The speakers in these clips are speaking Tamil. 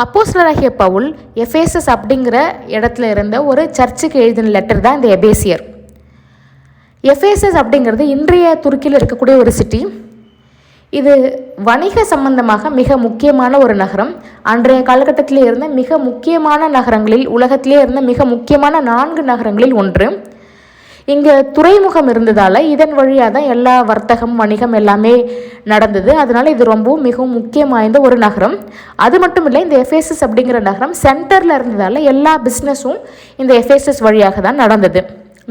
அப்போஸ்தலராகிய பவுல் எஃபேசஸ் அப்படிங்கிற இடத்துல இருந்த ஒரு சர்ச்சுக்கு எழுதின லெட்டர் தான் இந்த எபேசியர். எஃபேசஸ் அப்படிங்கிறது இன்றைய துருக்கியில் இருக்கக்கூடிய ஒரு சிட்டி. இது வணிக சம்பந்தமாக மிக முக்கியமான ஒரு நகரம். அன்றைய காலகட்டத்திலே இருந்த மிக முக்கியமான நகரங்களில், உலகத்திலே இருந்த மிக முக்கியமான 4 நகரங்களில் ஒன்று. இங்கே துறைமுகம் இருந்ததால் இதன் வழியாக தான் எல்லா வர்த்தகம் வணிகம் எல்லாமே நடந்தது. அதனால் இது ரொம்பவும் மிகவும் முக்கியம் வாய்ந்த ஒரு நகரம். அது மட்டும் இல்லை, இந்த எஃபேசஸ் அப்படிங்கிற நகரம் சென்டரில் இருந்ததால் எல்லா பிஸ்னஸும் இந்த எஃபேசஸ் வழியாக தான் நடந்தது.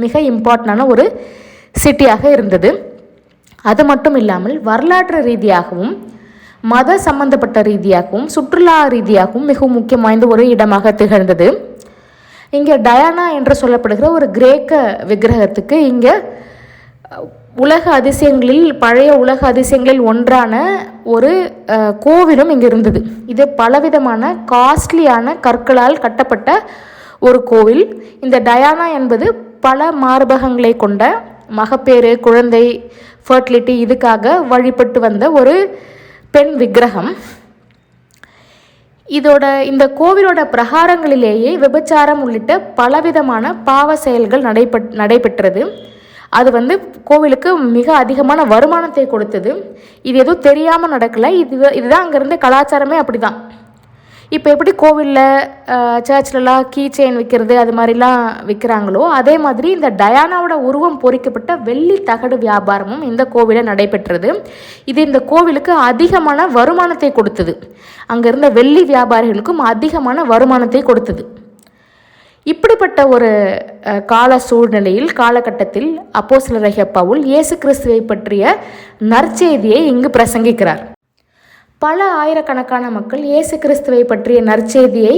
மிக இம்பார்ட்டண்டான ஒரு சிட்டியாக இருந்தது. அது மட்டும் இல்லாமல் வரலாற்று ரீதியாகவும் மத சம்பந்தப்பட்ட ரீதியாகவும் சுற்றுலா ரீதியாகவும் மிகவும் முக்கியம் வாய்ந்த ஒரு இடமாக திகழ்ந்தது. இங்கே டயானா என்று சொல்லப்படுகிற ஒரு கிரேக்க விக்கிரகத்துக்கு இங்கே உலக அதிசயங்களில் பழைய உலக அதிசயங்களில் ஒன்றான ஒரு கோவிலும் இங்கே இருந்தது. இது பலவிதமான காஸ்ட்லியான கற்களால் கட்டப்பட்ட ஒரு கோவில். இந்த டயானா என்பது பல மார்பகங்களை கொண்ட மகப்பேறு, குழந்தை, ஃபர்டிலிட்டி இதுக்காக வழிபட்டு வந்த ஒரு பெண் விக்கிரகம். இந்த கோவிலோட பிரகாரங்களிலேயே விபச்சாரம் உள்ளிட்ட பலவிதமான பாவ செயல்கள் நடைபெற்றது. அது கோவிலுக்கு மிக அதிகமான வருமானத்தை கொடுத்தது. இது எதுவும் தெரியாமல் நடக்கலை. இதுதான் அங்கே இருந்த கலாச்சாரமே அப்படி தான். இப்போ எப்படி கோவிலில் சர்ச்லலாம் கீ செயின் விற்கிறது அது மாதிரிலாம் விற்கிறாங்களோ, அதே மாதிரி இந்த டயானாவோட உருவம் பொறிக்கப்பட்ட வெள்ளி தகடு வியாபாரமும் இந்த கோவிலில் நடைபெற்றது. இது இந்த கோவிலுக்கு அதிகமான வருமானத்தை கொடுத்தது. அங்கே இருந்த வெள்ளி வியாபாரிகளுக்கும் அதிகமான வருமானத்தை கொடுத்தது. இப்படிப்பட்ட ஒரு காலகட்டத்தில் அப்போஸ்தலராகிய பவுல் இயேசு கிறிஸ்துவை பற்றிய நற்செய்தியை இங்கு பிரசங்கிக்கிறார். பல ஆயிரக்கணக்கான மக்கள் இயேசு கிறிஸ்துவை பற்றிய நற்செய்தியை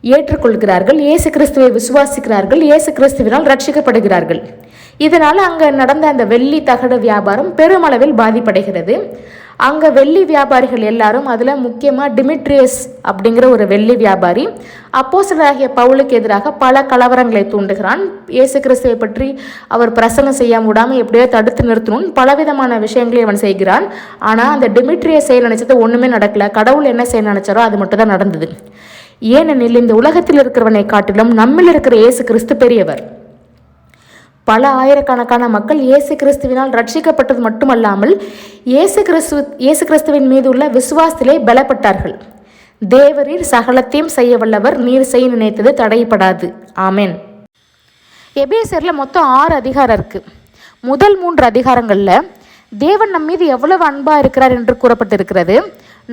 ஏற்றுக்கொள்கிறார்கள், இயேசு கிறிஸ்துவை விசுவாசிக்கிறார்கள், இயேசு கிறிஸ்துவினால் ரட்சிக்கப்படுகிறார்கள். இதனால் அங்கே நடந்த அந்த வெள்ளி தகடு வியாபாரம் பெருமளவில் பாதிப்படைகிறது. அங்கே வெள்ளி வியாபாரிகள் எல்லாரும், அதில் முக்கியமாக டிமிட்ரியஸ் அப்படிங்கிற ஒரு வெள்ளி வியாபாரி அப்போஸ்தலராகிய பவுலுக்கு எதிராக பல கலவரங்களை தூண்டுகிறான். இயேசு கிறிஸ்துவை பற்றி அவர் பிரசங்கம் செய்ய விடாமல் எப்படியோ தடுத்து நிறுத்தணும்னு பலவிதமான விஷயங்களை அவன் செய்கிறான். ஆனால் அந்த டிமிட்ரியஸ் செய்ய நினைச்சது ஒன்றுமே நடக்கலை. கடவுள் என்ன செய்ய நினைச்சாரோ அது மட்டும் தான் நடந்தது. ஏனெனில் இந்த உலகத்தில் இருக்கிறவனை காட்டிலும் நம்மில் இருக்கிற இயேசு கிறிஸ்து பெரியவர். பல ஆயிரக்கணக்கான மக்கள் இயேசு கிறிஸ்துவினால் ரட்சிக்கப்பட்டது மட்டுமல்லாமல் இயேசு கிறிஸ்துவின் மீது உள்ள விசுவாசத்திலே பலப்பட்டார்கள். தேவரீர் சகலத்தையும் செய்ய வல்லவர், நீர் செய்ய நினைத்தது தடைப்படாது. ஆமென். எபேசியரில் மொத்தம் 6 அதிகாரம் இருக்குது. முதல் 3 அதிகாரங்களில் தேவன் நம் மீது எவ்வளவு அன்பாக இருக்கிறார் என்று கூறப்பட்டிருக்கிறது.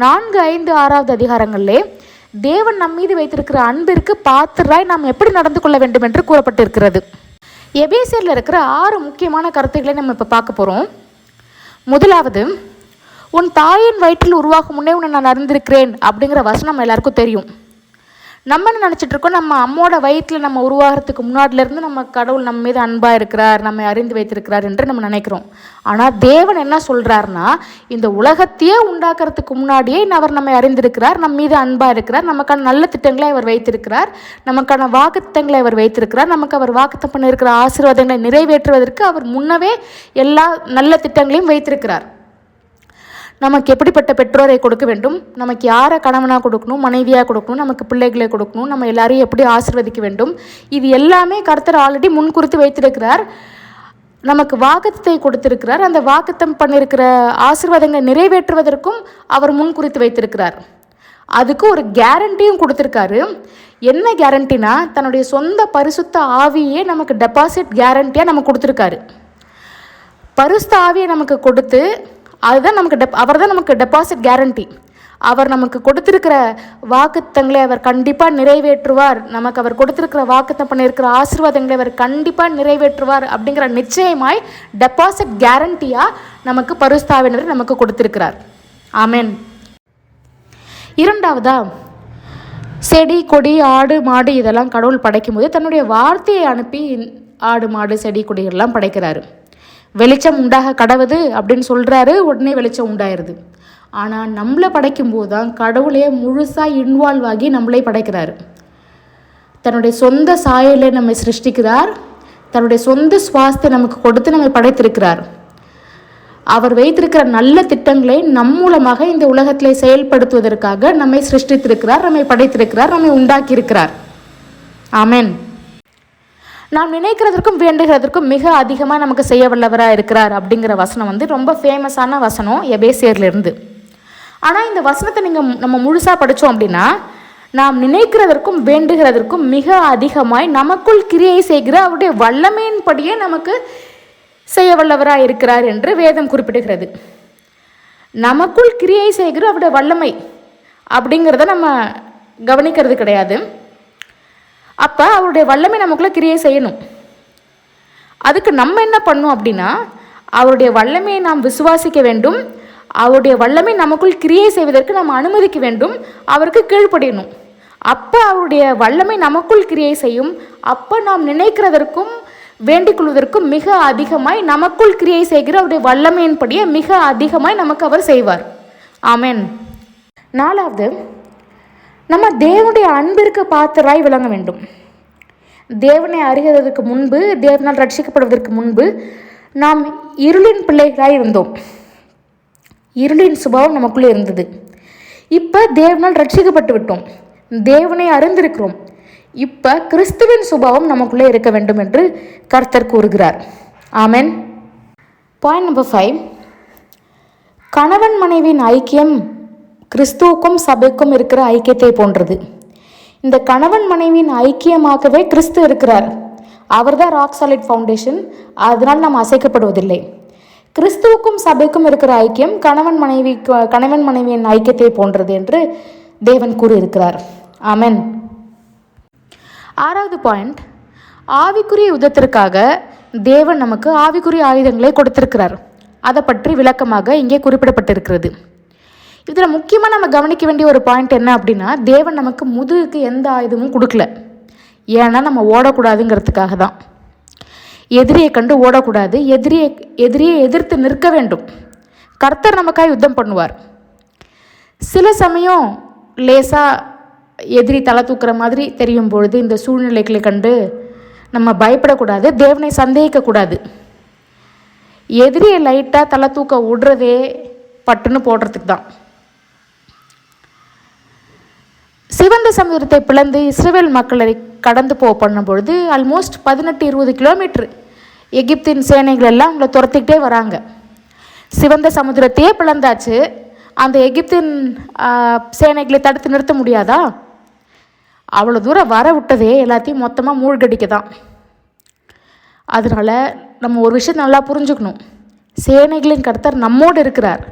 4, 5, 6வது அதிகாரங்களிலே தேவன் நம் மீது வைத்திருக்கிற அன்பிற்கு பாத்திராய் நாம் எப்படி நடந்து கொள்ள வேண்டும் என்று கூறப்பட்டிருக்கிறது. எபேசியரில் இருக்கிற 6 முக்கியமான கருத்துக்களை நம்ம இப்போ பார்க்க போகிறோம். முதலாவது, உன் தாயின் வயிற்றில் உருவாகும் முன்னே உன்னை நான் அறிந்திருக்கிறேன் அப்படிங்கிற வசனம் எல்லாருக்கும் தெரியும். நம்ம என்ன நினச்சிட்டு இருக்கோம், நம்ம அம்மோட வயிற்றில் நம்ம உருவாகிறதுக்கு முன்னாடிலேருந்து நம்ம கடவுள் நம்ம மீது அன்பாக இருக்கிறார், நம்மை அறிந்து வைத்திருக்கிறார் என்று நம்ம நினைக்கிறோம். ஆனால் தேவன் என்ன சொல்கிறார்னா, இந்த உலகத்தையே உண்டாக்குறதுக்கு முன்னாடியே அவர் நம்மை அறிந்திருக்கிறார், நம்ம மீது அன்பாக இருக்கிறார், நமக்கான நல்ல திட்டங்களை அவர் வைத்திருக்கிறார், நமக்கான வாக்குத்தங்களை அவர் வைத்திருக்கிறார், நமக்கு அவர் வாக்குத்தம் பண்ணியிருக்கிற ஆசீர்வாதங்களை நிறைவேற்றுவதற்கு அவர் முன்னவே எல்லா நல்ல திட்டங்களையும் வைத்திருக்கிறார். நமக்கு எப்படிப்பட்ட பெற்றோரை கொடுக்க வேண்டும், நமக்கு யாரை கணவனாக கொடுக்கணும், மனைவியாக கொடுக்கணும், நமக்கு பிள்ளைகளை கொடுக்கணும், நம்ம எல்லாரையும் எப்படி ஆசீர்வதிக்க வேண்டும், இது எல்லாமே கர்த்தர் ஆல்ரெடி முன்குறித்து வைத்திருக்கிறார். நமக்கு வாக்குத்தத்தை கொடுத்திருக்கிறார். அந்த வாக்குத்தம் பண்ணியிருக்கிற ஆசீர்வாதங்களை நிறைவேற்றுவதற்கும் அவர் முன்குறித்து வைத்திருக்கிறார். அதுக்கு ஒரு கேரண்டியும் கொடுத்துருக்காரு. என்ன கேரண்டினா, தன்னுடைய சொந்த பரிசுத்த ஆவியே நமக்கு டெபாசிட் கேரண்டியாக நமக்கு கொடுத்துருக்காரு. பரிசுத்த ஆவியை நமக்கு கொடுத்து அதுதான் அவர் தான் நமக்கு டெபாசிட் கேரண்டி. அவர் நமக்கு கொடுத்திருக்கிற வாக்குத்தங்களை அவர் கண்டிப்பாக நிறைவேற்றுவார், நமக்கு அவர் கொடுத்திருக்கிற வாக்குத்தம் பண்ணியிருக்கிற ஆசீர்வாதங்களை அவர் கண்டிப்பாக நிறைவேற்றுவார் அப்படிங்கிற நிச்சயமாய் டெபாசிட் கேரண்டியாக நமக்கு பரிசுத்த ஆவியானவர் நமக்கு கொடுத்திருக்கிறார். ஆமென். இரண்டாவதா, செடி கொடி ஆடு மாடு இதெல்லாம் கடவுள் படைக்கும் போது தன்னுடைய வார்த்தையை அனுப்பி ஆடு மாடு செடி கொடிகள்லாம் படைக்கிறாரு. வெளிச்சம் உண்டாக கடவுது அப்படின்னு சொல்கிறாரு, உடனே வெளிச்சம் உண்டாயிருது. ஆனால் நம்மளை படைக்கும்போது தான் கடவுளே முழுசாக இன்வால்வ் ஆகி நம்மளை படைக்கிறாரு. தன்னுடைய சொந்த சாயலை நம்மை சிருஷ்டிக்கிறார், தன்னுடைய சொந்த சுவாசத்தை நமக்கு கொடுத்து நம்மை படைத்திருக்கிறார். அவர் வைத்திருக்கிற நல்ல திட்டங்களை நம் மூலமாக இந்த உலகத்திலே செயல்படுத்துவதற்காக நம்மை சிருஷ்டித்திருக்கிறார், நம்மை படைத்திருக்கிறார், நம்மை உண்டாக்கியிருக்கிறார். ஆமென். நாம் நினைக்கிறதற்கும் வேண்டுகிறதற்கும் மிக அதிகமாக நமக்கு செய்ய வல்லவராக இருக்கிறார் அப்படிங்கிற வசனம் ரொம்ப ஃபேமஸான வசனம் எபேசியர்லேருந்து. ஆனால் இந்த வசனத்தை நம்ம முழுசாக படித்தோம் அப்படின்னா, நாம் நினைக்கிறதற்கும் வேண்டுகிறதற்கும் மிக அதிகமாய் நமக்குள் கிரியை செய்கிற அவருடைய வல்லமையின்படியே நமக்கு செய்ய வல்லவராக இருக்கிறார் என்று வேதம் குறிப்பிடுகிறது. நமக்குள் கிரியை செய்கிற அவருடைய வல்லமை அப்படிங்கிறத நம்ம கவனிக்கிறது கிடையாது. அப்போ அவருடைய வல்லமை நமக்குள்ளே கிரியை செய்யணும். அதுக்கு நம்ம என்ன பண்ணணும் அப்படின்னா, அவருடைய வல்லமையை நாம் விசுவாசிக்க வேண்டும். அவருடைய வல்லமை நமக்குள் கிரியை செய்வதற்கு நாம் அனுமதிக்க வேண்டும், அவருக்கு கீழ்ப்படியணும். அப்போ அவருடைய வல்லமை நமக்குள் கிரியை செய்யும். அப்போ நாம் நினைக்கிறதற்கும் வேண்டிக் கொள்வதற்கும் மிக அதிகமாய் நமக்குள் கிரியை செய்கிற அவருடைய வல்லமையின்படியே மிக அதிகமாய் நமக்கு அவர் செய்வார். ஆமென். 4வது, நம்ம தேவனுடைய அன்பிற்கு பாத்திராய் விளங்க வேண்டும். தேவனை அறிகிறதுக்கு முன்பு, தேவனால் ரட்சிக்கப்படுவதற்கு முன்பு நாம் இருளின் பிள்ளைகளாய் இருந்தோம். இருளின் சுபாவம் நமக்குள்ளே இருந்தது. இப்போ தேவனால் ரட்சிக்கப்பட்டு விட்டோம், தேவனை அறிந்திருக்கிறோம். இப்போ கிறிஸ்துவின் சுபாவம் நமக்குள்ளே இருக்க வேண்டும் என்று கர்த்தர் கூறுகிறார். ஆமென். பாயிண்ட் நம்பர் 5, கணவன் மனைவியின் ஐக்கியம் கிறிஸ்துவுக்கும் சபைக்கும் இருக்கிற ஐக்கியத்தை போன்றது. இந்த கணவன் மனைவியின் ஐக்கியமாகவே கிறிஸ்து இருக்கிறார். அவர் தான் ராக் சாலிட் ஃபவுண்டேஷன். அதனால் நாம் அசைக்கப்படுவதில்லை. கிறிஸ்துவுக்கும் சபைக்கும் இருக்கிற ஐக்கியம் கணவன் மனைவியின் ஐக்கியத்தை போன்றது என்று தேவன் கூறியிருக்கிறார். ஆமென். 6வது பாயிண்ட், ஆவிக்குரிய யுத்தத்திற்காக தேவன் நமக்கு ஆவிக்குரிய ஆயுதங்களை கொடுத்திருக்கிறார். அதை பற்றி விளக்கமாக இங்கே குறிப்பிடப்பட்டிருக்கிறது. இதில் முக்கியமாக நம்ம கவனிக்க வேண்டிய ஒரு பாயிண்ட் என்ன அப்படின்னா, தேவன் நமக்கு முதுகுக்கு எந்த ஆயுதமும் கொடுக்கல. ஏன்னா நம்ம ஓடக்கூடாதுங்கிறதுக்காக தான். எதிரியை கண்டு ஓடக்கூடாது, எதிரியை எதிர்த்து நிற்க வேண்டும். கர்த்தர் நமக்காக யுத்தம் பண்ணுவார். சில சமயம் லேசாக எதிரி தலை தூக்குற மாதிரி தெரியும் பொழுது இந்த சூழ்நிலைகளை கண்டு நம்ம பயப்படக்கூடாது, தேவனை சந்தேகிக்கக்கூடாது. எதிரியை லைட்டாக தலை தூக்க விடுறதே பட்டுன்னு போடுறதுக்கு தான். சிவந்த சமுதிரத்தை பிளந்து இஸ்ரவேல் மக்களை கடந்து பண்ணும் பொழுது ஆல்மோஸ்ட் 18-20 கிலோமீட்டர் எகிப்தின் சேனைகள் எல்லாம் அவங்களை துரத்திக்கிட்டே வராங்க. சிவந்த சமுதிரத்தையே பிளந்தாச்சு, அந்த எகிப்தின் சேனைகளை தடுத்து நிறுத்த முடியாதா? அவ்வளோ தூரம் வர விட்டதே எல்லாத்தையும் மொத்தமாக மூழ்கடிக்க தான். அதனால் நம்ம ஒரு விஷயத்தை நல்லா புரிஞ்சுக்கணும். சேனைகளின் கர்த்தர் நம்மோடு இருக்கிறார்,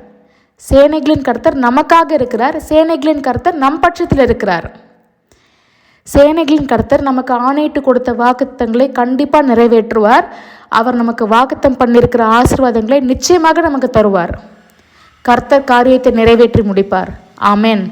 சேனைகளின் கர்த்தர் நமக்காக இருக்கிறார், சேனைகளின் கர்த்தர் நம் பட்சத்தில் இருக்கிறார். சேனைகளின் கர்த்தர் நமக்கு ஆணையிட்டு கொடுத்த வாக்குத்தங்களை கண்டிப்பாக நிறைவேற்றுவார். அவர் நமக்கு வாக்குத்தம் பண்ணியிருக்கிற ஆசீர்வாதங்களை நிச்சயமாக நமக்கு தருவார். கர்த்தர் காரியத்தை நிறைவேற்றி முடிப்பார். ஆமென்.